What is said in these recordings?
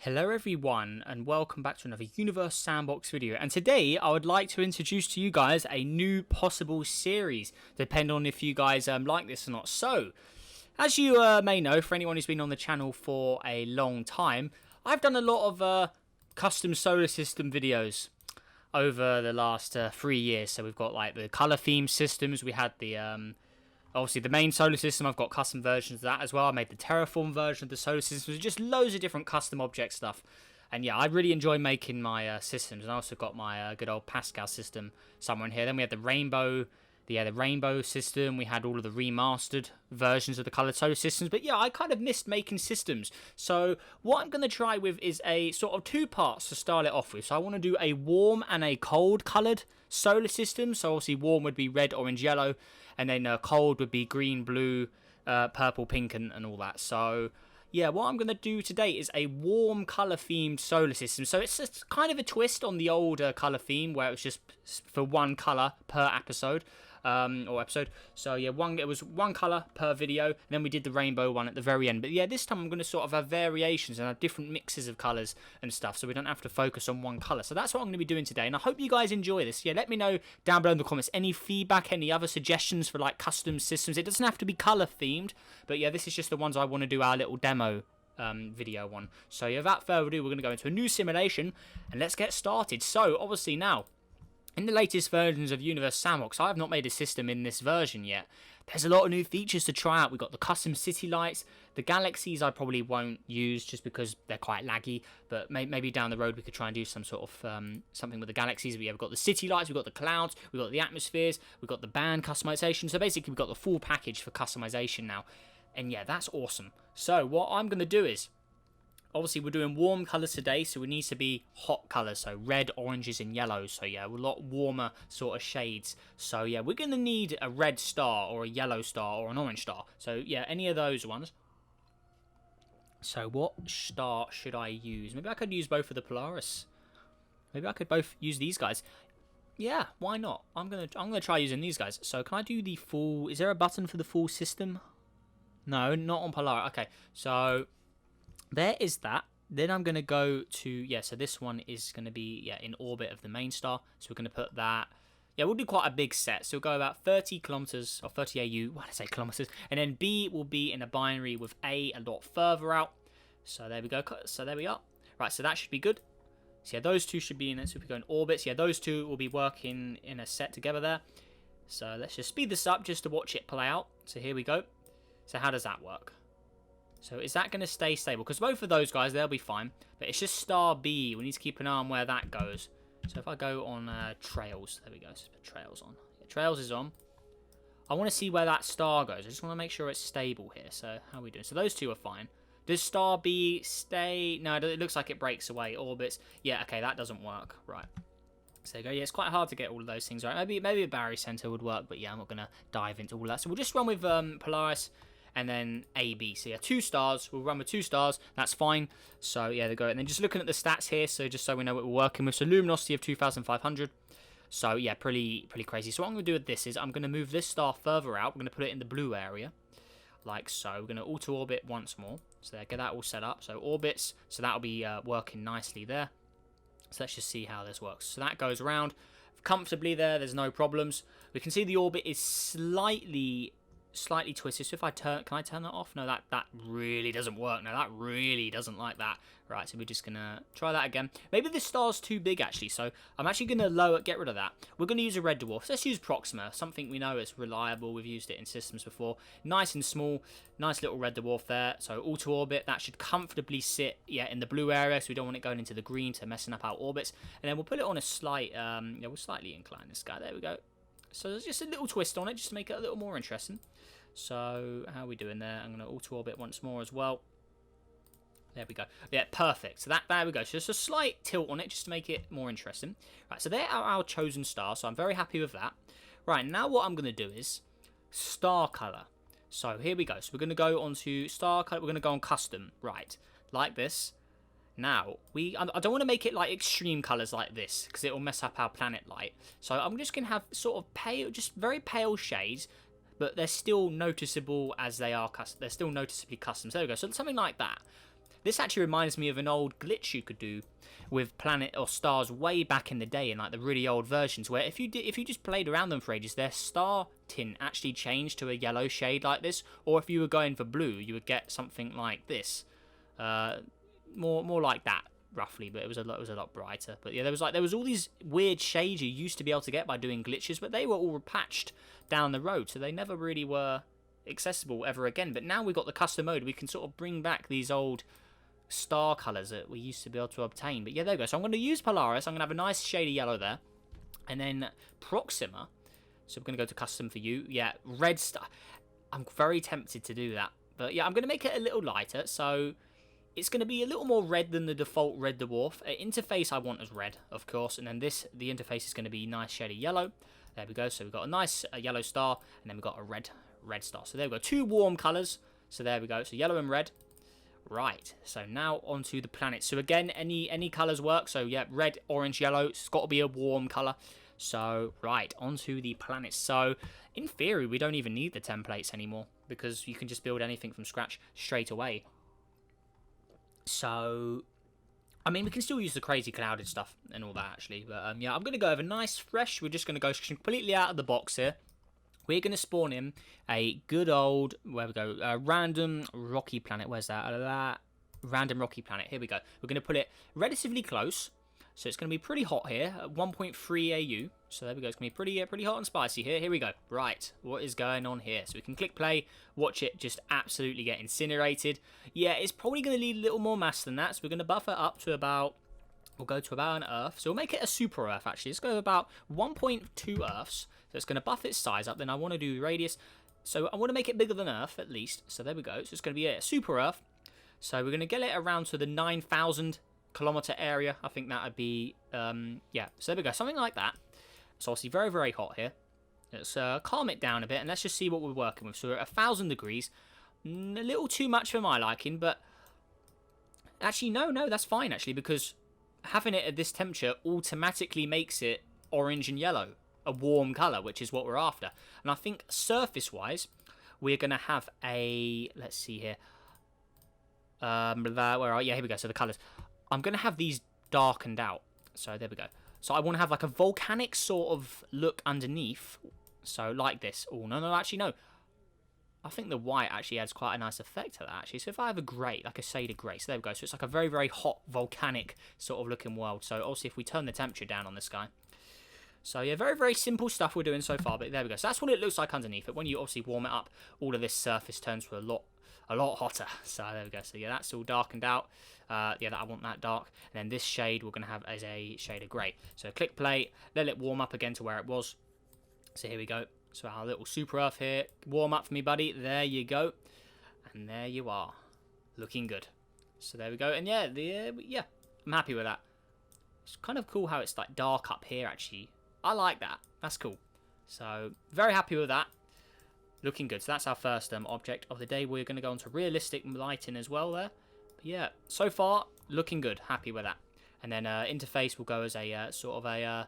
Hello everyone and welcome back to another Universe Sandbox video, and today I would like to introduce to you guys a new possible series, depending on if you guys like this or not. So, as you may know, for anyone who's been on the channel for a long time, I've done a lot of custom solar system videos over the last 3 years. So we've got like the color theme systems, we had the obviously the main solar system. I've got custom versions of that as well. I made the terraform version of the solar system. Just loads of different custom object stuff. And yeah, I really enjoy making my systems. And I also got my good old Pascal system somewhere in here. Then we had the rainbow, the rainbow system. We had all of the remastered versions of the colored solar systems. But yeah, I kind of missed making systems. So what I'm going to try with is a sort of two parts to start it off with. So I want to do a warm and a cold colored solar system. So obviously warm would be red, orange, yellow. And then cold would be green, blue, purple, pink, and all that. So yeah, what I'm going to do today is a warm colour themed solar system. So it's kind of a twist on the old colour theme where it was just for one colour per episode. Or episode. So yeah, it was one colour per video, and then we did the rainbow one at the very end. But yeah, this time I'm going to sort of have variations and have different mixes of colours and stuff, so we don't have to focus on one colour. So that's what I'm going to be doing today, and I hope you guys enjoy this. Yeah, let me know down below in the comments any feedback, any other suggestions for like custom systems. It doesn't have to be colour themed, but yeah, this is just the ones I want to do our little demo video one. So yeah, without further ado, we're going to go into a new simulation, and let's get started. So obviously now, in the latest versions of Universe Sandbox, I have not made a system in this version yet. There's a lot of new features to try out. We've got the custom city lights. The galaxies I probably won't use just because they're quite laggy. But maybe down the road we could try and do some sort of something with the galaxies. But yeah, we've got the city lights, we've got the clouds, we've got the atmospheres, we've got the band customization. So basically we've got the full package for customization now. And yeah, that's awesome. So what I'm going to do is, obviously, we're doing warm colours today, so it needs to be hot colours, so red, oranges, and yellows. So yeah, a lot warmer sort of shades. So yeah, we're going to need a red star, or a yellow star, or an orange star. So yeah, any of those ones. So what star should I use? Maybe I could use both of the Polaris. Maybe I could both use these guys. Yeah, why not? I'm gonna try using these guys. So can I do the full? Is there a button for the full system? No, not on Polaris. Okay, so there is that. Then I'm going to go to, yeah, so this one is going to be, yeah, in orbit of the main star. So we're going to put that, yeah, we'll do quite a big set. So we'll go about 30 kilometers, or 30 AU, why did I say kilometers? And then B will be in a binary with A lot further out. So there we go. So there we are. Right, so that should be good. So yeah, those two should be in it. So if we go in orbits, yeah, those two will be working in a set together there. So let's just speed this up just to watch it play out. So here we go. So how does that work? So is that going to stay stable? Because both of those guys, they'll be fine. But it's just star B. We need to keep an eye on where that goes. So if I go on trails. There we go. Let's put trails on. Yeah, trails is on. I want to see where that star goes. I just want to make sure it's stable here. So how are we doing? So those two are fine. Does star B stay? No, it looks like it breaks away. Orbits. Yeah, okay, that doesn't work. Right. So there you go. Yeah, it's quite hard to get all of those things right. Maybe a Barry Center would work. But yeah, I'm not going to dive into all that. So we'll just run with Polaris. And then A, B. So yeah, 2 stars. We'll run with 2 stars. That's fine. So yeah, they go. And then just looking at the stats here, so just so we know what we're working with. So luminosity of 2,500. So yeah, pretty crazy. So what I'm going to do with this is I'm going to move this star further out. We're going to put it in the blue area, like so. We're going to auto orbit once more. So there, get that all set up. So orbits. So that'll be working nicely there. So let's just see how this works. So that goes around comfortably there. There's no problems. We can see the orbit is slightly twisted. So if I turn, can I turn that off? No, that really doesn't work. No, that really doesn't like that. Right, so we're just gonna try that again. Maybe this star's too big actually, so I'm actually gonna get rid of that. We're gonna use a red dwarf. So let's use Proxima, something we know is reliable. We've used it in systems before. Nice and small, nice little red dwarf there. So auto orbit, that should comfortably sit, yeah, in the blue area. So we don't want it going into the green to messing up our orbits. And then we'll put it on a slight, yeah, we'll slightly incline this guy. There we go. So there's just a little twist on it, just to make it a little more interesting. So how are we doing there? I'm going to auto orbit once more as well. There we go. Yeah, perfect. So there we go. So just a slight tilt on it, just to make it more interesting. Right, so there are our chosen stars. So I'm very happy with that. Right, now what I'm going to do is star color. So here we go. So we're going to go on to star color. We're going to go on custom. Right, like this. Now, I don't want to make it like extreme colours like this, because it will mess up our planet light. So I'm just going to have sort of pale, just very pale shades, but they're still noticeable as they are custom. They're still noticeably custom. So there we go. So something like that. This actually reminds me of an old glitch you could do with planet or stars way back in the day in like the really old versions, where if you just played around them for ages, their star tint actually changed to a yellow shade like this, or if you were going for blue, you would get something like this, more like that roughly, but it was a lot brighter. But yeah, there was all these weird shades you used to be able to get by doing glitches, but they were all patched down the road, so they never really were accessible ever again. But now we've got the custom mode, we can sort of bring back these old star colors that we used to be able to obtain. But yeah, there we go. So I'm going to use Polaris. I'm going to have a nice shady yellow there, and then Proxima. So we're going to go to custom for you. Yeah, red star. I'm very tempted to do that, but yeah, I'm going to make it a little lighter, so it's going to be a little more red than the default red dwarf. Interface I want as red, of course, and then the interface is going to be nice shady yellow. There we go. So we've got a nice yellow star, and then we've got a red star. So there we go. Two warm colors. So there we go. So yellow and red. Right. So now onto the planet. So again, any colors work. So yeah, red, orange, yellow. It's got to be a warm color. So right, onto the planet. So in theory, we don't even need the templates anymore because you can just build anything from scratch straight away. So, I mean, we can still use the crazy clouded stuff and all that, actually. But, yeah, I'm going to go over nice, fresh. We're just going to go completely out of the box here. We're going to spawn in a good old, where we go, random rocky planet. Where's that? Random rocky planet. Here we go. We're going to put it relatively close. So it's going to be pretty hot here, at 1.3 AU. So there we go. It's going to be pretty hot and spicy here. Here we go. Right. What is going on here? So we can click play, watch it just absolutely get incinerated. Yeah, it's probably going to need a little more mass than that. So we're going to buff it up to about, we'll go to about an Earth. So we'll make it a super Earth, actually. Let's go about 1.2 Earths. So it's going to buff its size up. Then I want to do radius. So I want to make it bigger than Earth, at least. So there we go. So it's going to be a super Earth. So we're going to get it around to the 9,000 kilometer area. I think that would be yeah, so there we go, something like that. So obviously very, very hot here. Let's calm it down a bit and let's just see what we're working with. So we're at 1,000 degrees, a little too much for my liking, but actually no, that's fine actually, because having it at this temperature automatically makes it orange and yellow, a warm color, which is what we're after. And I think surface wise we're gonna have a, let's see here, where are, yeah, here we go. So the colors, I'm going to have these darkened out. So there we go. So I want to have like a volcanic sort of look underneath. So like this. Oh, no, actually, no. I think the white actually adds quite a nice effect to that, actually. So if I have a grey, like a shaded grey. So there we go. So it's like a very, very hot, volcanic sort of looking world. So obviously if we turn the temperature down on this guy. So yeah, very, very simple stuff we're doing so far. But there we go. So that's what it looks like underneath it. When you obviously warm it up, all of this surface turns to a lot hotter. So there we go. So yeah, that's all darkened out. Yeah, I want that dark. And then this shade we're going to have as a shade of grey. So click play, let it warm up again to where it was. So here we go. So our little super Earth here. Warm up for me, buddy. There you go. And there you are. Looking good. So there we go. And yeah, yeah, I'm happy with that. It's kind of cool how it's like dark up here, actually. I like that. That's cool. So very happy with that. Looking good. So that's our first object of the day. We're going to go on to realistic lighting as well there. But yeah, so far, looking good. Happy with that. And then interface will go as a sort of a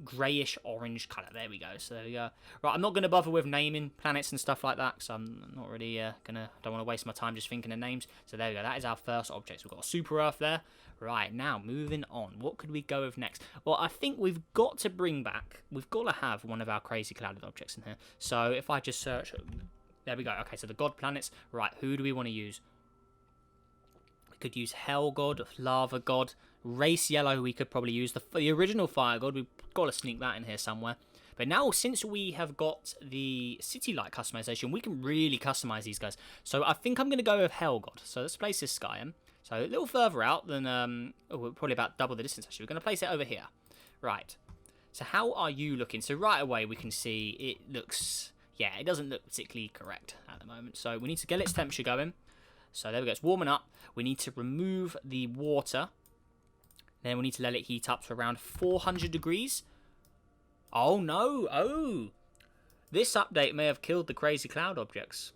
greyish orange colour. There we go. So there we go. Right, I'm not going to bother with naming planets and stuff like that, because I'm not really don't want to waste my time just thinking of names. So there we go. That is our first object. So we've got a super Earth there. Right, now moving on. What could we go with next? Well, I think we've got to bring back, we've got to have one of our crazy clouded objects in here. So if I just search, there we go. Okay, so the god planets. Right, who do we want to use? We could use Hell God, Lava God, Race Yellow. We could probably use the original Fire God. We've got to sneak that in here somewhere. But now, since we have got the city light customization, we can really customize these guys. So I think I'm going to go with Hell God. So let's place this guy in. So a little further out than, probably about double the distance actually. We're going to place it over here. Right. So how are you looking? So right away we can see it looks, yeah, it doesn't look particularly correct at the moment. So we need to get its temperature going. So there we go, it's warming up. We need to remove the water. Then we need to let it heat up to around 400 degrees. Oh no, oh. This update may have killed the crazy cloud objects.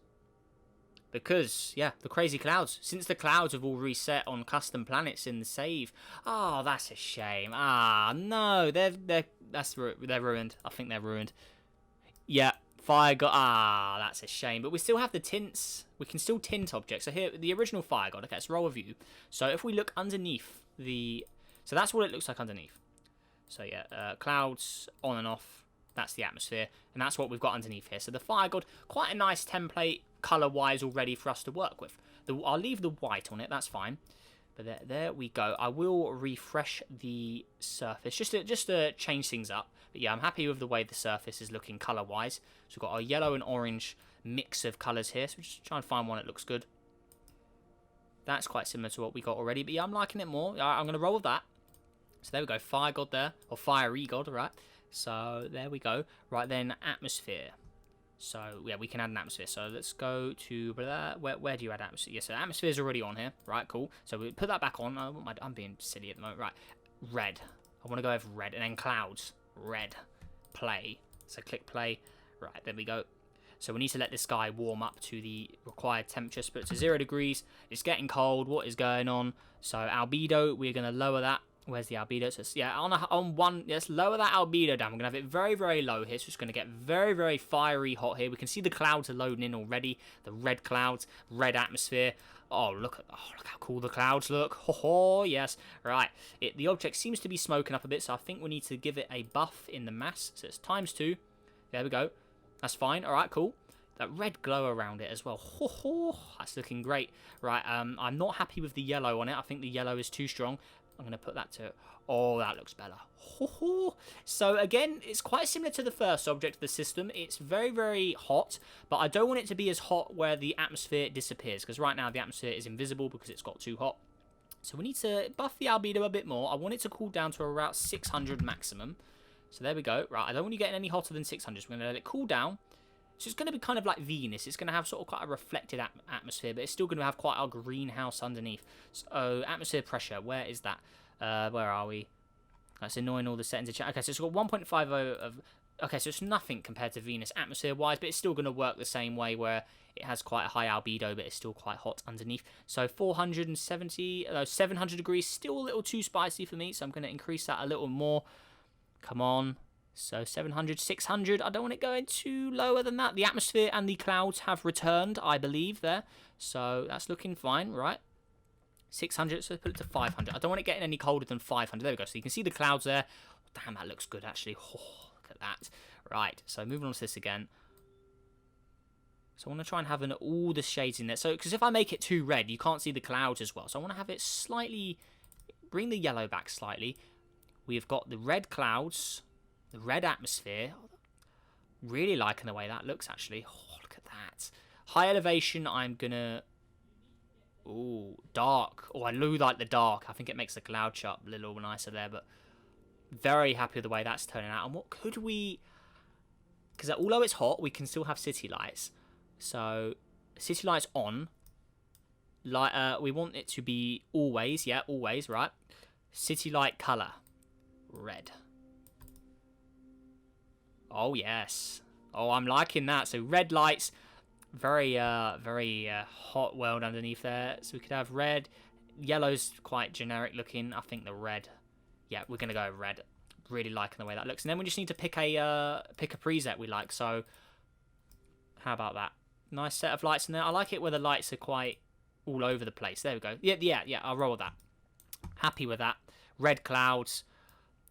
Because, yeah, the crazy clouds. Since the clouds have all reset on custom planets in the save. Oh, that's a shame. Ah, no, they're ruined. I think they're ruined. Yeah, fire got. Ah, that's a shame. But we still have the tints. We can still tint objects. So here, the original fire god. Okay, let's roll a view. So if we look underneath the... So that's what it looks like underneath. So yeah, clouds on and off. That's the atmosphere. And that's what we've got underneath here. So the fire god, quite a nice template colour-wise already for us to work with. I'll leave the white on it. That's fine. But there we go. I will refresh the surface just to change things up. But yeah, I'm happy with the way the surface is looking colour-wise. So we've got our yellow and orange mix of colours here. So we're just trying to find one that looks good. That's quite similar to what we got already. But yeah, I'm liking it more. I'm going to roll with that. So there we go. Fire god there. Or fiery god, right? So there we go. Right then, atmosphere. So yeah, we can add an atmosphere. So let's go to where do you add atmosphere? Yeah, so atmosphere is already on here. Right, cool. So we put that back on. I'm being silly at the moment. Right, red. I want to go with red, and then clouds. Red. Play. So click play. Right, there we go. So we need to let this guy warm up to the required temperature. So put it to 0 degrees. It's getting cold. What is going on? So albedo, we're going to lower that. Where's the albedo? So yeah, on one, let's lower that albedo down. We're going to have it very, very low here. So it's going to get very, very fiery hot here. We can see the clouds are loading in already. The red clouds, red atmosphere. Oh, look how cool the clouds look. Oh, yes. Right. The object seems to be smoking up a bit. So I think we need to give it a buff in the mass. So it's ×2. There we go. That's fine. All right, cool. That red glow around it as well. That's looking great. Right, I'm not happy with the yellow on it. I think the yellow is too strong. I'm going to put that to... Oh, that looks better. So, again, it's quite similar to the first object of the system. It's very, very hot, but I don't want it to be as hot where the atmosphere disappears, because right now the atmosphere is invisible because it's got too hot. So we need to buff the albedo a bit more. I want it to cool down to around 600 maximum. So there we go. Right, I don't want you getting any hotter than 600. So we're going to let it cool down. So it's going to be kind of like Venus. It's going to have sort of quite a reflected atmosphere, but it's still going to have quite a greenhouse underneath. So atmosphere pressure, where is that? Where are we? That's annoying, all the settings are changed. Okay, so it's got 1.50 of... Okay, so it's nothing compared to Venus atmosphere-wise, but it's still going to work the same way where it has quite a high albedo, but it's still quite hot underneath. So 700 degrees, still a little too spicy for me, so I'm going to increase that a little more. Come on. So 700, 600. I don't want it going too lower than that. The atmosphere and the clouds have returned, I believe, there. So that's looking fine, right? 600, so put it to 500. I don't want it getting any colder than 500. There we go. So you can see the clouds there. Damn, that looks good, actually. Oh, look at that. Right, so moving on to this again. So I want to try and have all the shades in there. So, because if I make it too red, you can't see the clouds as well. So I want to have it slightly... Bring the yellow back slightly. We've got the red clouds... The red atmosphere. Really liking the way that looks, actually. Oh, look at that. High elevation, I'm going to... Ooh, dark. Oh, I do like the dark. I think it makes the cloud chart a little nicer there, but very happy with the way that's turning out. And what could we... Because although it's hot, we can still have city lights. So, city lights on. We want it to be always, yeah, always, right? City light colour. Red. Oh, yes. Oh, I'm liking that. So, red lights. Very hot world underneath there. So, we could have red. Yellow's quite generic looking. I think the red. Yeah, we're going to go red. Really liking the way that looks. And then we just need to pick a preset we like. So, how about that? Nice set of lights in there. I like it where the lights are quite all over the place. There we go. Yeah, I'll roll with that. Happy with that. Red clouds.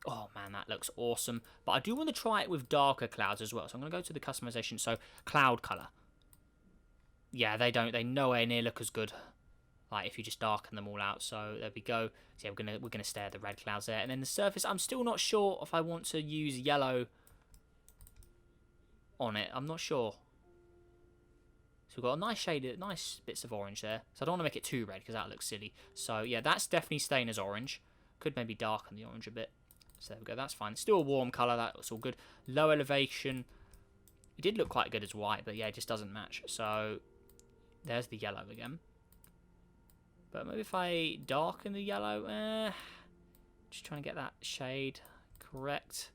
Oh, man, that looks awesome. But I do want to try it with darker clouds as well. So I'm going to go to the customization. So, cloud color. Yeah, they nowhere near look as good. Like, if you just darken them all out. So, there we go. So, yeah, we're gonna stare at the red clouds there. And then the surface, I'm still not sure if I want to use yellow on it. I'm not sure. So, we've got a nice shade, nice bits of orange there. So, I don't want to make it too red because that looks silly. So, yeah, that's definitely staying as orange. Could maybe darken the orange a bit. So there we go, that's fine. Still a warm colour, that's all good. Low elevation. It did look quite good as white, but yeah, it just doesn't match. So there's the yellow again. But maybe if I darken the yellow, just trying to get that shade correct.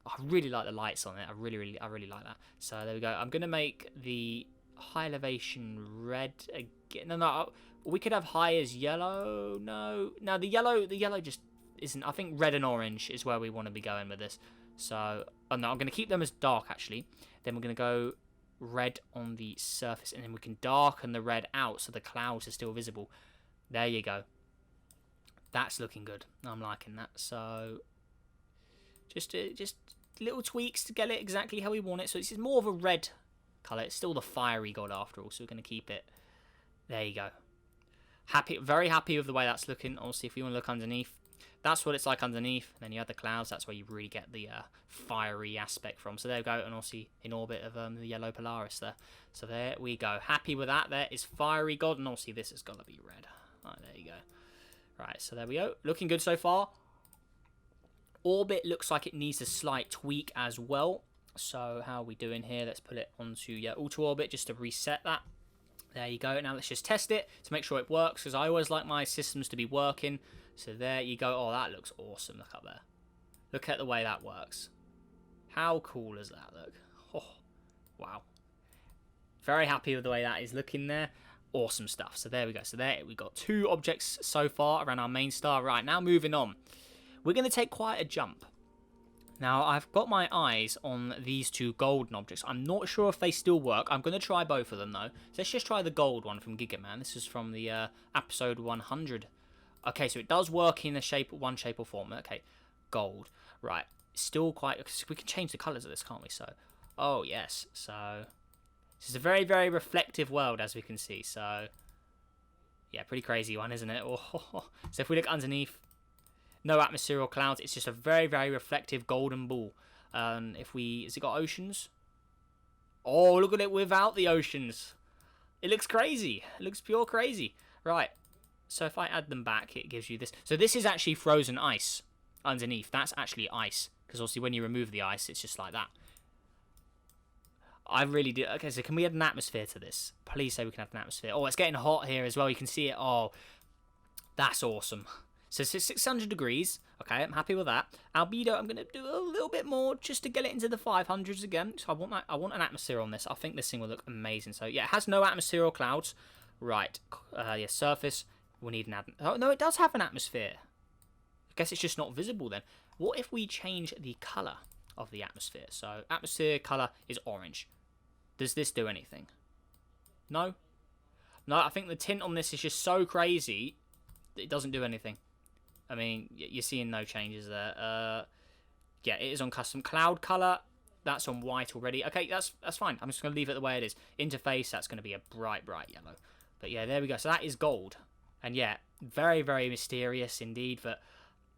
Oh, I really like the lights on it. I really like that. So there we go. I'm gonna make the high elevation red again. No, we could have high as yellow. No, the yellow just isn't. I think red and orange is where we want to be going with this. So, oh no, I'm going to keep them as dark actually. Then we're going to go red on the surface, and then we can darken the red out so the clouds are still visible. There you go. That's looking good. I'm liking that. So just little tweaks to get it exactly how we want it. So this is more of a red colour. It's still the fiery god after all, so we're going to keep it. There you go. Very happy with the way that's looking. Obviously, if you want to look underneath, that's what it's like underneath. Then you have the clouds. That's where you really get the fiery aspect from. So there we go. And obviously in orbit of the yellow Polaris there. So there we go. Happy with that. There is fiery god. And obviously this has got to be red. Right, there you go. Right, so there we go. Looking good so far. Orbit looks like it needs a slight tweak as well. So how are we doing here? Let's put it onto auto orbit just to reset that. There you go. Now let's just test it to make sure it works, because I always like my systems to be working. So there you go. Oh, that looks awesome. Look up there. Look at the way that works. How cool does that look? Oh, wow. Very happy with the way that is looking there. Awesome stuff. So there we go. So there we got 2 objects so far around our main star. Right, now moving on. We're going to take quite a jump. Now, I've got my eyes on these 2 golden objects. I'm not sure if they still work. I'm going to try both of them, though. So let's just try the gold one from Gigaman. This is from the episode 100. Okay, so it does work in one shape or form. Okay, gold. Right, still quite... We can change the colours of this, can't we? So, oh, yes. So, this is a very, very reflective world, as we can see. So, yeah, pretty crazy one, isn't it? Oh, so if we look underneath... No atmosphere or clouds. It's just a very, very reflective golden ball. Has it got oceans? Oh, look at it without the oceans. It looks crazy. It looks pure crazy. Right. So if I add them back, it gives you this. So this is actually frozen ice underneath. That's actually ice. Because obviously when you remove the ice, it's just like that. I really do. Okay, so can we add an atmosphere to this? Please say we can have an atmosphere. Oh, it's getting hot here as well. You can see it. Oh, that's awesome. So it's 600 degrees. Okay, I'm happy with that. Albedo, I'm going to do a little bit more just to get it into the 500s again. So I want an atmosphere on this. I think this thing will look amazing. So yeah, it has no atmosphere or clouds. Right. Yeah, surface. We need an atmosphere. Oh, no, it does have an atmosphere. I guess it's just not visible then. What if we change the colour of the atmosphere? So atmosphere colour is orange. Does this do anything? No? No, I think the tint on this is just so crazy that it doesn't do anything. I mean, you're seeing no changes there. Yeah, it is on custom cloud color. That's on white already. Okay, that's fine. I'm just going to leave it the way it is. Interface, that's going to be a bright, bright yellow. But yeah, there we go. So that is gold. And yeah, very, very mysterious indeed. But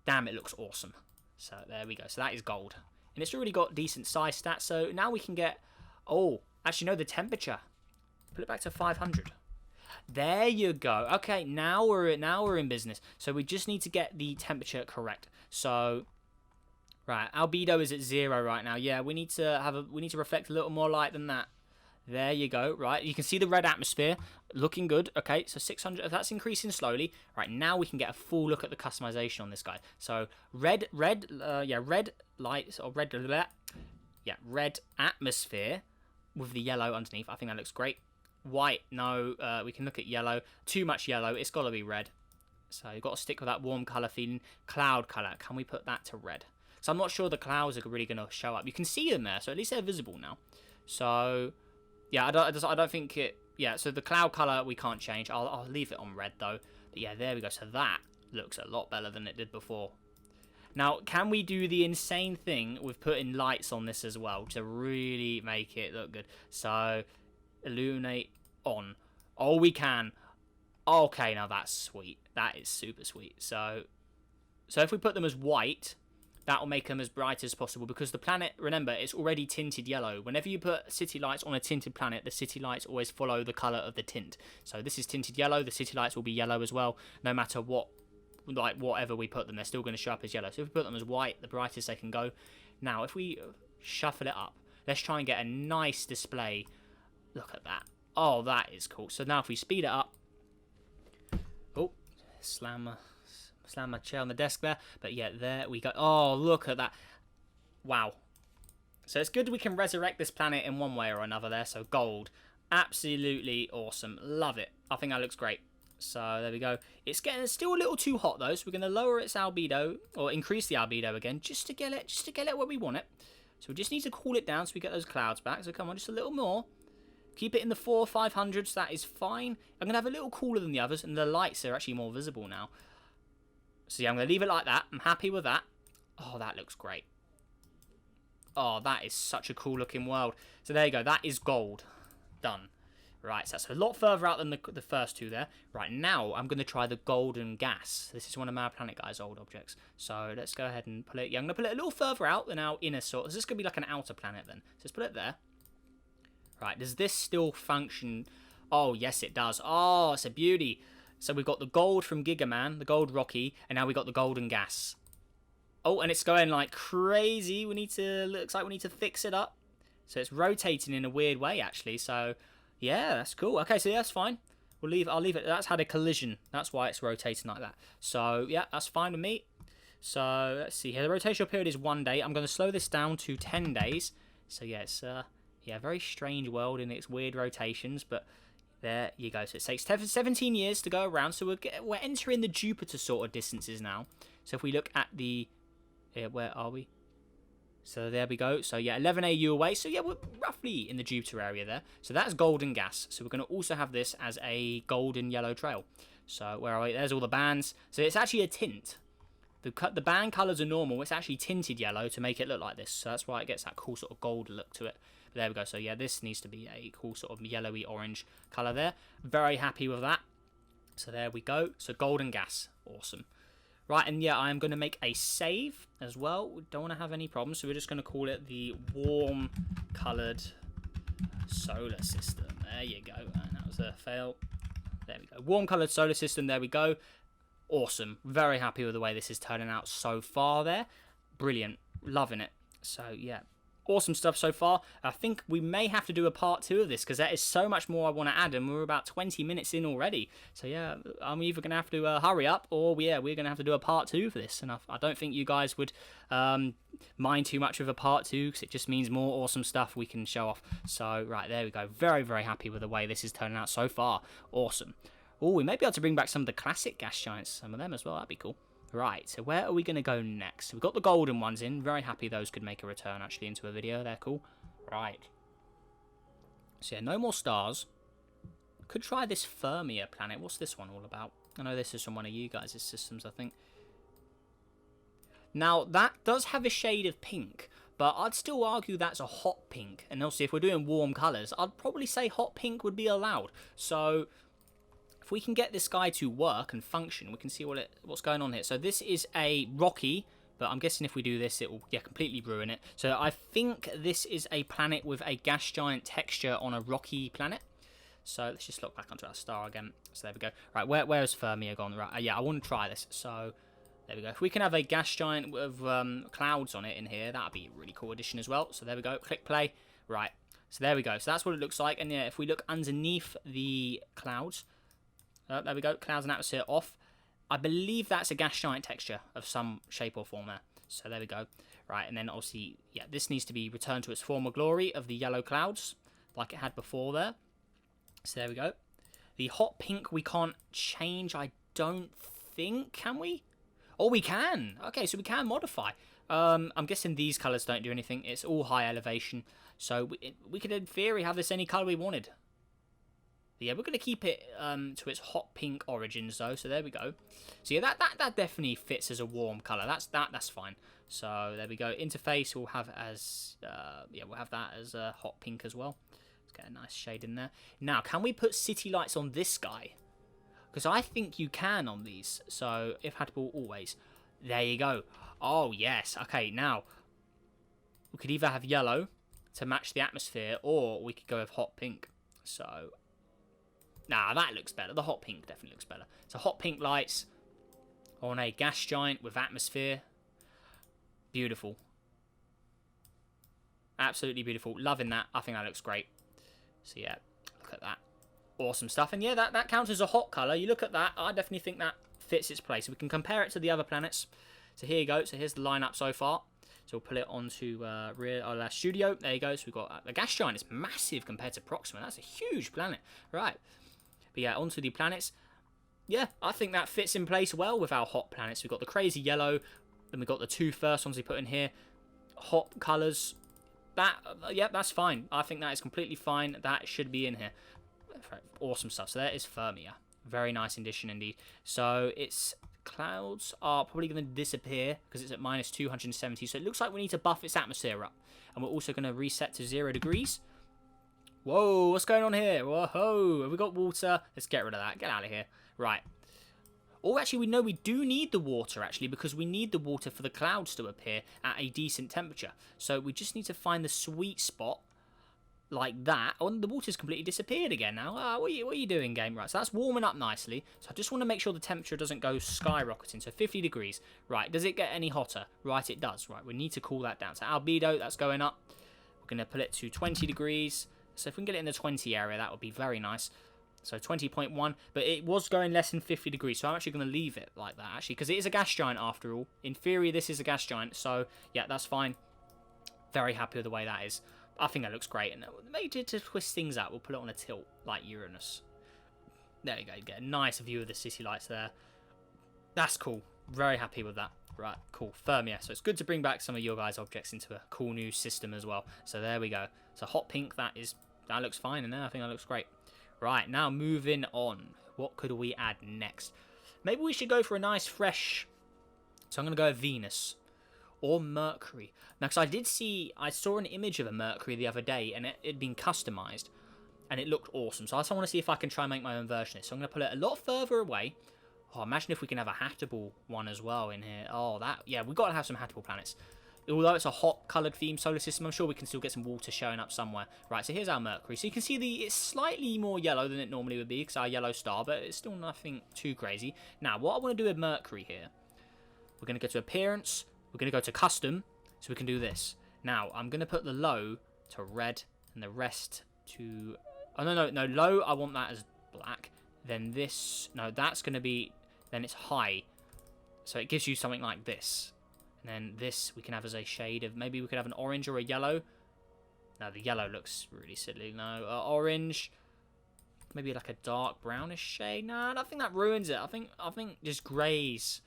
damn, it looks awesome. So there we go. So that is gold. And it's already got decent size stats. So now we can get... Oh, actually, no, the temperature. Put it back to 500. There you go. Okay, now we're in business. So we just need to get the temperature correct. So, right, albedo is at 0 right now. Yeah, we need to reflect a little more light than that. There you go. Right, you can see the red atmosphere looking good. Okay, so 600. That's increasing slowly. Right, now we can get a full look at the customization on this guy. So red lights or red atmosphere with the yellow underneath. I think that looks great. White, no. We can look at yellow. Too much yellow. It's got to be red. So you've got to stick with that warm colour feeling. Cloud colour. Can we put that to red? So I'm not sure the clouds are really going to show up. You can see them there, so at least they're visible now. So yeah, I don't think it. Yeah, so the cloud colour we can't change. I'll leave it on red though. But yeah, there we go. So that looks a lot better than it did before. Now, can we do the insane thing with putting lights on this as well to really make it look good? So illuminate on. Oh, we can. Okay, now that's sweet. That is super sweet. So if we put them as white, that will make them as bright as possible, because the planet, remember, it's already tinted yellow. Whenever you put city lights on a tinted planet, the city lights always follow the colour of the tint. So this is tinted yellow. The city lights will be yellow as well, no matter what, like whatever we put them, they're still going to show up as yellow. So if we put them as white, the brightest they can go. Now, if we shuffle it up, let's try and get a nice display. Look at that. Oh, that is cool. So now if we speed it up. Oh, slam my chair on the desk there. But yeah, there we go. Oh, look at that. Wow. So it's good we can resurrect this planet in one way or another there. So gold. Absolutely awesome. Love it. I think that looks great. So there we go. It's getting still a little too hot though. So we're going to lower its albedo, or increase the albedo again, just to get it where we want it. So we just need to cool it down so we get those clouds back. So come on, just a little more. Keep it in the 400 or 500s. That is fine. I'm going to have a little cooler than the others, and the lights are actually more visible now. So yeah, I'm going to leave it like that. I'm happy with that. Oh, that looks great. Oh, that is such a cool looking world. So there you go. That is gold. Done. Right, so that's a lot further out than the first two there. Right, now I'm going to try the golden gas. This is one of my Planet Guy's old objects. So let's go ahead and put it... Yeah, I'm going to put it a little further out than our inner sort. This is going to be like an outer planet then. So let's put it there. Right, does this still function? Oh, yes, it does. Oh, it's a beauty. So we've got the gold from Giga Man, the gold Rocky, and now we've got the golden gas. Oh, and it's going like crazy. Looks like we need to fix it up. So it's rotating in a weird way, actually. So, yeah, that's cool. Okay, so yeah, that's fine. I'll leave it. That's had a collision. That's why it's rotating like that. So, yeah, that's fine with me. So, let's see here. The rotational period is 1 day. I'm going to slow this down to 10 days. So, yeah, it's... Yeah, very strange world in its weird rotations, but there you go. So it takes 17 years to go around, so we're entering the Jupiter sort of distances now. So if we look at the... where are we? So there we go. So yeah, 11 AU away. So yeah, we're roughly in the Jupiter area there. So that's golden gas. So we're going to also have this as a golden yellow trail. So where are we? There's all the bands. So it's actually a tint. The band colours are normal. It's actually tinted yellow to make it look like this. So that's why it gets that cool sort of gold look to it. But there we go. So yeah, this needs to be a cool sort of yellowy orange colour there. Very happy with that. So there we go. So golden gas. Awesome. Right, and yeah, I'm going to make a save as well. We don't want to have any problems. So we're just going to call it the warm coloured solar system. There you go. And that was a fail. There we go. Warm coloured solar system. There we go. Awesome. Very happy with the way this is turning out so far there. Brilliant. Loving it. So, yeah. Awesome stuff so far. I think we may have to do a part 2 of this because there is so much more I want to add and we're about 20 minutes in already. So, yeah, I'm either going to have to hurry up or, yeah, we're going to have to do a part 2 for this. And I don't think you guys would mind too much of a part 2 because it just means more awesome stuff we can show off. So, right, there we go. Very, very happy with the way this is turning out so far. Awesome. Oh, we may be able to bring back some of the classic gas giants, some of them as well. That'd be cool. Right, so where are we going to go next? We've got the golden ones in. Very happy those could make a return, actually, into a video. They're cool. Right. So, yeah, no more stars. Could try this Fermia planet. What's this one all about? I know this is from one of you guys' systems, I think. Now, that does have a shade of pink, but I'd still argue that's a hot pink. And also, if we're doing warm colours, I'd probably say hot pink would be allowed. So... if we can get this guy to work and function, we can see what's going on here. So this is a Rocky, but I'm guessing if we do this, it will completely ruin it. So I think this is a planet with a gas giant texture on a rocky planet. So let's just look back onto our star again. So there we go. Right, where's Fermia gone? Right, yeah, I want to try this. So there we go. If we can have a gas giant with clouds on it in here, that would be a really cool addition as well. So there we go. Click play. Right. So there we go. So that's what it looks like. And yeah, if we look underneath the clouds. There we go, clouds and atmosphere off. I believe that's a gas giant texture of some shape or form there. So there we go. Right, and then obviously, yeah, this needs to be returned to its former glory of the yellow clouds, like it had before there. So there we go. The hot pink we can't change, I don't think, can we? Oh, we can. Okay, so we can modify. I'm guessing these colours don't do anything. It's all high elevation. So we could, in theory, have this any colour we wanted. Yeah, we're going to keep it to its hot pink origins, though. So there we go. So yeah, that definitely fits as a warm colour. That's fine. So there we go. Interface we'll have as we'll have that as a hot pink as well. Let's get a nice shade in there. Now, can we put city lights on this guy? Because I think you can on these. So if habitable, always. There you go. Oh yes. Okay. Now we could either have yellow to match the atmosphere, or we could go with hot pink. So. Nah, that looks better. The hot pink definitely looks better. So hot pink lights on a gas giant with atmosphere. Beautiful. Absolutely beautiful. Loving that. I think that looks great. So yeah, look at that. Awesome stuff. And yeah, that counts as a hot colour. You look at that, I definitely think that fits its place. So we can compare it to the other planets. So here you go. So here's the lineup so far. So we'll put it onto our studio. There you go. So we've got a gas giant. It's massive compared to Proxima. That's a huge planet. Right. But yeah, onto the planets. Yeah, I think that fits in place well with our hot planets. We've got the crazy yellow. Then we've got the two first ones we put in here. Hot colours. Yep, that's fine. I think that is completely fine. That should be in here. Awesome stuff. So there is Fermia. Very nice addition indeed. So its clouds are probably going to disappear because it's at minus 270. So it looks like we need to buff its atmosphere up. And we're also going to reset to 0 degrees. Whoa, what's going on here? Whoa, have we got water? Let's get rid of that. Get out of here. Right. Or actually, we know we do need the water, actually, because we need the water for the clouds to appear at a decent temperature. So we just need to find the sweet spot like that. Oh, and the water's completely disappeared again now. What are you doing, game? Right, so that's warming up nicely. So I just want to make sure the temperature doesn't go skyrocketing. So 50 degrees. Right, does it get any hotter? Right, it does. Right, we need to cool that down. So albedo, that's going up. We're going to put it to 20 degrees. So if we can get it in the 20 area, that would be very nice. So 20.1, but it was going less than 50 degrees, so I'm actually going to leave it like that, actually, because it is a gas giant after all. In theory, this is a gas giant, so yeah, that's fine. Very happy with the way that is. I think that looks great, and maybe to twist things up, we'll put it on a tilt, like Uranus. There you go, you get a nice view of the city lights there. That's cool. Very happy with that. Right, cool. Fermia. So it's good to bring back some of your guys' objects into a cool new system as well. So there we go. So hot pink, that looks fine in there. I think that looks great. Right, now moving on. What could we add next? Maybe we should go for a nice fresh... So I'm going to go with Venus. Or Mercury. Now, because I saw an image of a Mercury the other day, and it had been customized. And it looked awesome. So I just want to see if I can try and make my own version of it. So I'm going to put it a lot further away. Oh, imagine if we can have a habitable one as well in here. Oh, yeah, we've got to have some habitable planets. Although it's a hot coloured themed solar system, I'm sure we can still get some water showing up somewhere. Right, so here's our Mercury. So you can see it's slightly more yellow than it normally would be, because our yellow star, but it's still nothing too crazy. Now, what I want to do with Mercury here, we're going to go to Appearance, we're going to go to Custom, so we can do this. Now, I'm going to put the low to red, and the rest to... Oh, no, low, I want that as black. Then this, no, that's going to be, then it's high. So it gives you something like this. And then this we can have as a shade of, maybe we could have an orange or a yellow. No, the yellow looks really silly. No, orange. Maybe like a dark brownish shade. No, I think that ruins it. I think just greys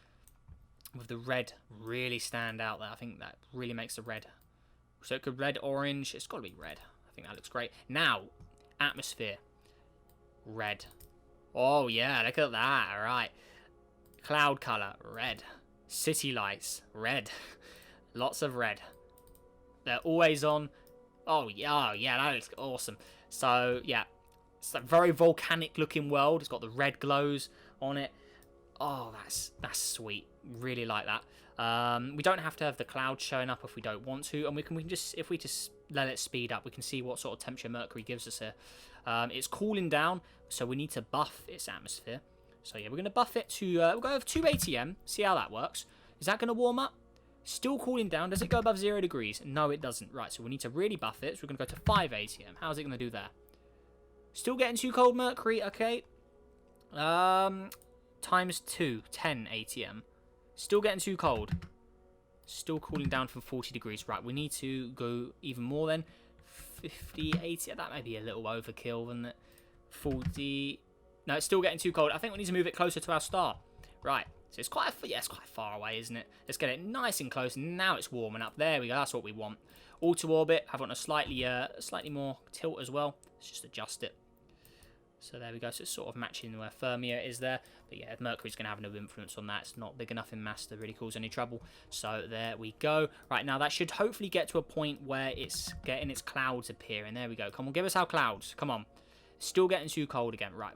with the red really stand out there. I think that really makes the red. So it could red, orange. It's got to be red. I think that looks great. Now, atmosphere. Red. Oh, yeah, look at that. All right. Cloud color, red. City lights, red. Lots of red. They're always on. Oh, yeah, that looks awesome. So, yeah. It's a very volcanic looking world. It's got the red glows on it. Oh, that's sweet. Really like that. We don't have to have the clouds showing up if we don't want to. And we can just, if we just let it speed up, we can see what sort of temperature Mercury gives us here. It's cooling down, so we need to buff its atmosphere. So yeah, we're going to buff it to, we'll go over 2 ATM, see how that works. Is that going to warm up? Still cooling down. Does it go above 0 degrees? No, it doesn't. Right, so we need to really buff it. So we're going to go to 5 ATM. How's it going to do there? Still getting too cold, Mercury. Okay. Times 2, 10 ATM. Still getting too cold. Still cooling down from 40 degrees. Right, we need to go even more then. 50 ATM. That may be a little overkill, isn't it? 40... No, it's still getting too cold. I think we need to move it closer to our star. Right. So it's quite far away, isn't it? Let's get it nice and close. Now it's warming up. There we go. That's what we want. Auto orbit. Have it on a slightly more tilt as well. Let's just adjust it. So there we go. So it's sort of matching where Fermia is there. But yeah, Mercury's going to have no influence on that. It's not big enough in mass to really cause any trouble. So there we go. Right, now that should hopefully get to a point where it's getting its clouds appearing. There we go. Come on, give us our clouds. Come on. Still getting too cold again. Right.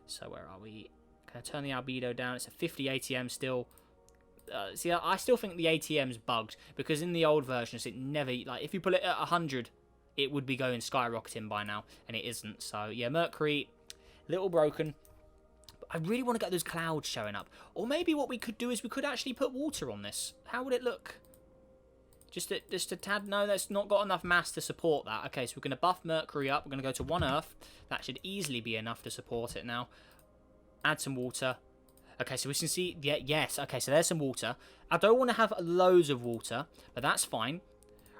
So where are we? Can I turn the albedo down? It's a 50 ATM still. See, I still think the ATM's bugged, because in the old versions it never, like, if you put it at 100, it would be going skyrocketing by now, and it isn't. So yeah, Mercury, little broken. But I really want to get those clouds showing up. Or maybe what we could do is we could actually put water on this. How would it look? Just a tad. No, that's not got enough mass to support that. Okay, so we're going to buff Mercury up. We're going to go to 1 Earth. That should easily be enough to support it now. Add some water. Okay, so we can see... Yeah, yes, okay, so there's some water. I don't want to have loads of water, but that's fine.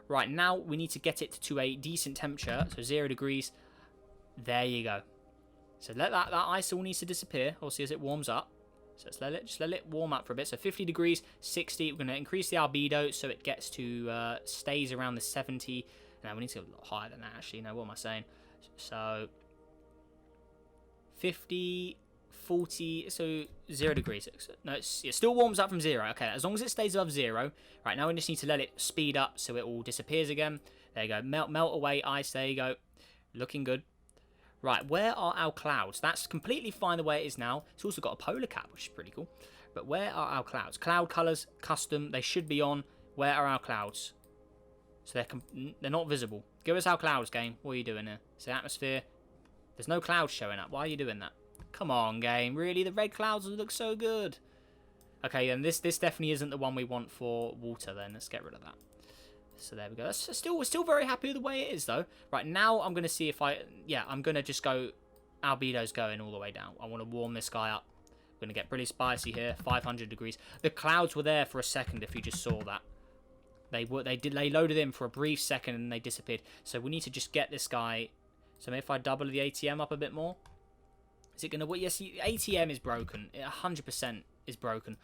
Right, now we need to get it to a decent temperature. So 0 degrees. There you go. So let that ice all needs to disappear. We'll see as it warms up. So let's let it warm up for a bit. So 50 degrees, 60. We're going to increase the albedo so it gets to stays around the 70 No, we need to go a lot higher than that, actually. No, what am I saying? So, 50, 40, so 0 degrees. No, it still warms up from 0. Okay, as long as it stays above 0. Right, now we just need to let it speed up so it all disappears again. There you go. Melt away ice. There you go. Looking good. Right, where are our clouds? That's completely fine the way it is now. It's also got a polar cap, which is pretty cool. But where are our clouds? Cloud colors, custom. They should be on. Where are our clouds? So they're not visible. Give us our clouds, game. What are you doing here? It's the atmosphere. There's no clouds showing up. Why are you doing that? Come on, game. Really? The red clouds look so good. Okay, and this definitely isn't the one we want for water then. Let's get rid of that. So there we go. We're still very happy with the way it is, though. Right, now I'm going to see if I'm going to just go... Albedo's going all the way down. I want to warm this guy up. I'm going to get pretty spicy here. 500 degrees. The clouds were there for a second, if you just saw that. They loaded in for a brief second and they disappeared. So we need to just get this guy. So maybe if I double the ATM up a bit more. Is it going to... Yes, the ATM is broken. 100% is broken.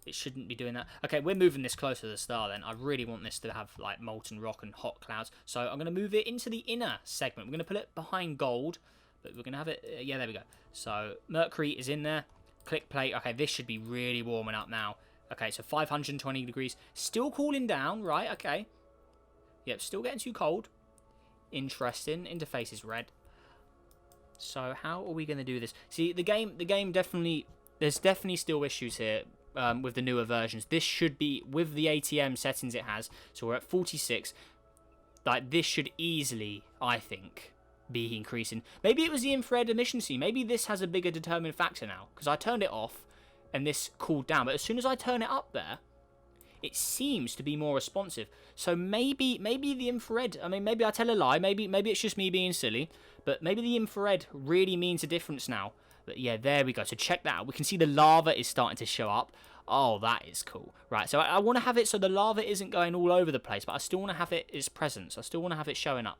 It shouldn't be doing that. Okay, we're moving this closer to the star then. I really want this to have like molten rock and hot clouds. So I'm going to move it into the inner segment. We're going to put it behind gold. But we're going to have it... yeah, there we go. So Mercury is in there. Click play. Okay, this should be really warming up now. Okay, so 520 degrees. Still cooling down, right? Okay. Yep, still getting too cold. Interesting. Interface is red. So how are we going to do this? See, the game definitely... There's definitely still issues here with the newer versions. This should be, with the ATM settings it has, so we're at 46. Like, this should easily, I think, be increasing. Maybe it was the infrared emission. Maybe this has a bigger determining factor now. Because I turned it off and this cooled down. But as soon as I turn it up there, it seems to be more responsive. So maybe the infrared... I mean, maybe I tell a lie. Maybe it's just me being silly. But maybe the infrared really means a difference now. But yeah, there we go. So check that out. We can see the lava is starting to show up. Oh, that is cool. Right, so I want to have it so the lava isn't going all over the place, but I still want to have its presence. I still want to have it showing up.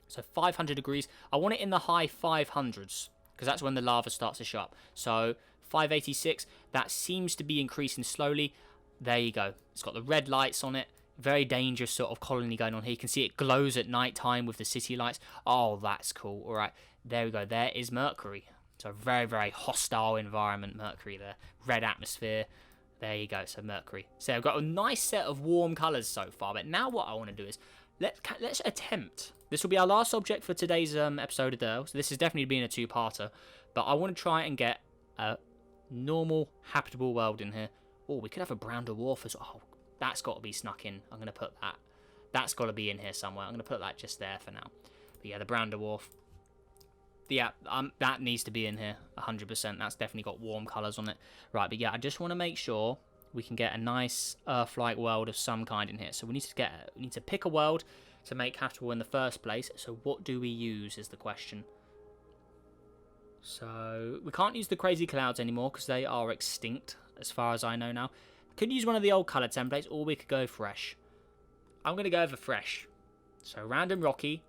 So 500 degrees. I want it in the high 500s, because that's when the lava starts to show up. So 586, that seems to be increasing slowly. There you go. It's got the red lights on it. Very dangerous sort of colony going on here. You can see it glows at night time with the city lights. Oh, that's cool. All right, there we go. There is Mercury. So a very, very hostile environment, Mercury there. Red atmosphere. There you go, so Mercury. So I've got a nice set of warm colours so far. But now what I want to do is, let's attempt. This will be our last object for today's episode of Dale. So this is definitely being a two-parter. But I want to try and get a normal, habitable world in here. Oh, we could have a brown dwarf as well. Oh, that's got to be snuck in. I'm going to put that. That's got to be in here somewhere. I'm going to put that just there for now. But yeah, the brown dwarf. Yeah, that needs to be in here, 100%. That's definitely got warm colours on it. Right, but yeah, I just want to make sure we can get a nice Earth-like world of some kind in here. So we need to pick a world to make habitable in the first place. So what do we use is the question. So we can't use the crazy clouds anymore because they are extinct, as far as I know now. Could use one of the old colour templates, or we could go fresh. I'm going to go for fresh. So random rocky.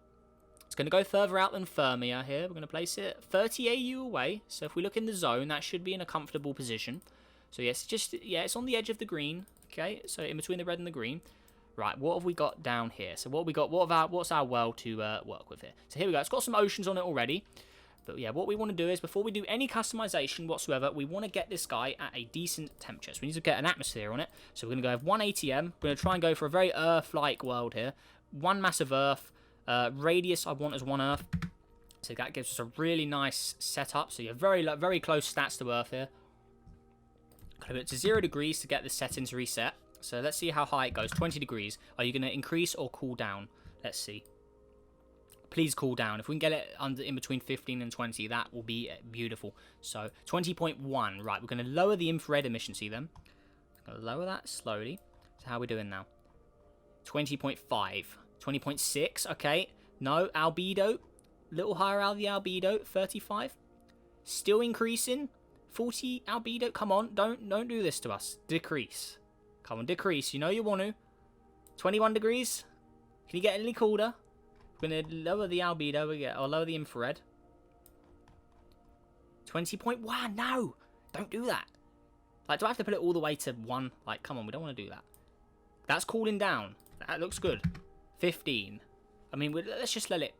It's going to go further out than Fermia here. We're going to place it 30 AU away. So if we look in the zone, that should be in a comfortable position. So yes, it's on the edge of the green. Okay, so in between the red and the green. Right, what have we got down here? So what have we got? What's our world to work with here? So here we go. It's got some oceans on it already. But yeah, what we want to do is, before we do any customization whatsoever, we want to get this guy at a decent temperature. So we need to get an atmosphere on it. So we're going to go with 1 ATM. We're going to try and go for a very Earth-like world here. One massive Earth. Radius I want as 1 Earth. So that gives us a really nice setup. So you're very close stats to Earth here. Put it to 0 degrees to get the settings reset. So let's see how high it goes. 20 degrees. Are you going to increase or cool down? Let's see. Please cool down. If we can get it in between 15 and 20, that will be beautiful. So 20.1. Right, we're going to lower the infrared emission. See them? Going to lower that slowly. So how are we doing now? 20.5. 20.6. Okay. No, albedo. Little higher out of the albedo. 35. Still increasing. 40 albedo. Come on, don't do this to us. Decrease. Come on, decrease. You know you want to. 21 degrees. Can you get any colder? We're going to lower the albedo, or lower the infrared. 20.1. No! Don't do that. Like, do I have to put it all the way to 1? Like, come on, we don't want to do that. That's cooling down. That looks good. 15. I mean, let's just let it...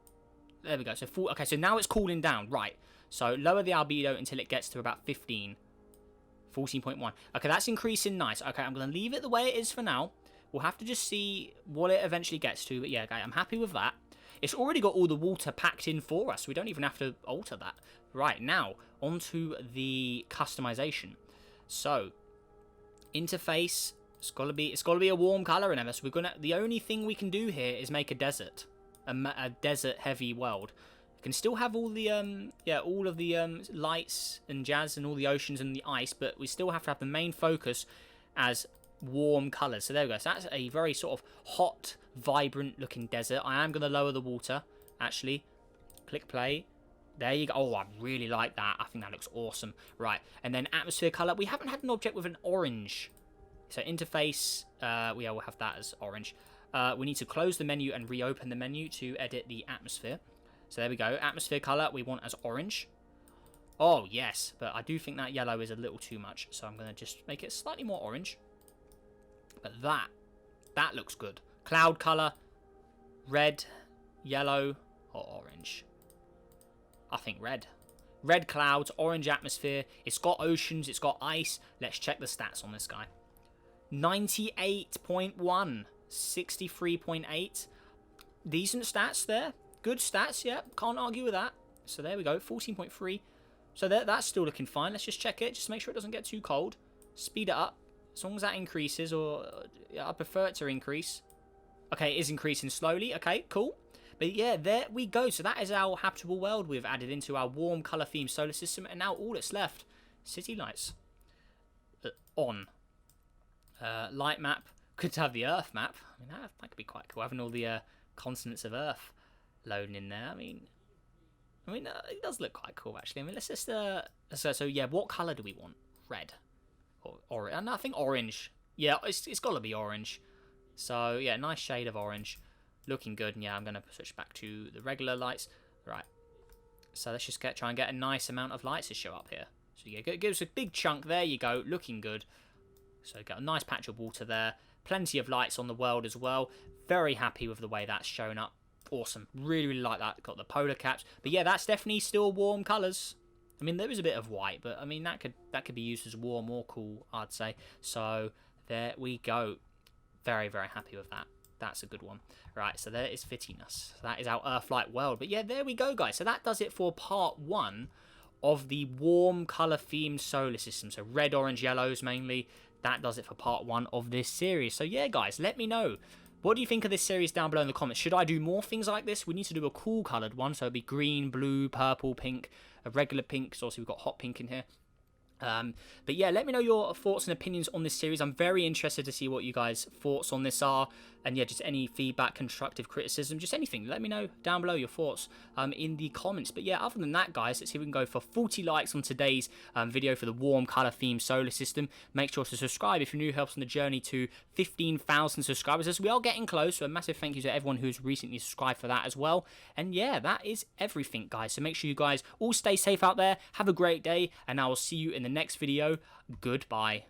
There we go. So, okay, so now it's cooling down. Right. So, lower the albedo until it gets to about 15. 14.1. Okay, that's increasing nice. Okay, I'm going to leave it the way it is for now. We'll have to just see what it eventually gets to. But yeah, okay, I'm happy with that. It's already got all the water packed in for us. We don't even have to alter that. Right, now, onto the customization. So, interface, it's got to be a warm color. Remember, so the only thing we can do here is make a desert, a desert heavy world. You can still have all the all of the lights and jazz and all the oceans and the ice, but we still have to have the main focus as warm colors. So there we go. So that's a very sort of hot, vibrant looking desert. I am going to lower the water, actually. Click play. There you go. Oh, I really like that. I think that looks awesome. Right, and then atmosphere color. We haven't had an object with an orange. So interface, we'll have that as orange. We need to close the menu and reopen the menu to edit the atmosphere. So there we go. Atmosphere color we want as orange. Oh, yes. But I do think that yellow is a little too much. So I'm going to just make it slightly more orange. But that looks good. Cloud color, red, yellow, or orange. I think red. Red clouds, orange atmosphere. It's got oceans, it's got ice. Let's check the stats on this guy. 98.1. 63.8. Decent stats there. Good stats, yeah. Can't argue with that. So there we go. 14.3. So that's still looking fine. Let's just check it. Just make sure it doesn't get too cold. Speed it up. As long as that increases, or I prefer it to increase. Okay, it is increasing slowly. Okay, cool. But yeah, there we go. So that is our habitable world we've added into our warm color theme solar system. And now all that's left, city lights. On. Light map. Good to have the Earth map. I mean, that could be quite cool. Having all the continents of Earth loading in there. I mean, it does look quite cool, actually. I mean, let's just... So yeah, what color do we want? Red. Or I think orange. Yeah, it's got to be orange. So, yeah, nice shade of orange. Looking good. And yeah, I'm going to switch back to the regular lights. Right. So let's just try and get a nice amount of lights to show up here. So yeah, give us a big chunk. There you go. Looking good. So got a nice patch of water there. Plenty of lights on the world as well. Very happy with the way that's shown up. Awesome. Really, really like that. Got the polar caps. But yeah, that's definitely still warm colours. I mean, there is a bit of white, but I mean, that could be used as warm or cool, I'd say. So there we go. Very, very happy with that. That's a good one. Right, so there is fitting us. That is our Earth-like world. But yeah, there we go, guys. So that does it for part 1 of the warm colour-themed solar system. So red, orange, yellows mainly. That does it for part 1 of this series. So yeah, guys, let me know. What do you think of this series down below in the comments? Should I do more things like this? We need to do a cool coloured one. So it'd be green, blue, purple, pink, a regular pink. So obviously we've got hot pink in here. But yeah, let me know your thoughts and opinions on this series. I'm very interested to see what you guys' thoughts on this are. And yeah, just any feedback, constructive criticism, just anything. Let me know down below your thoughts in the comments. But yeah, other than that, guys, let's see if we can go for 40 likes on today's video for the warm color themed solar system. Make sure to subscribe if you're new, helps on the journey to 15,000 subscribers, as we are getting close. So a massive thank you to everyone who's recently subscribed for that as well. And yeah, that is everything, guys. So make sure you guys all stay safe out there. Have a great day, and I will see you in the next video. Goodbye.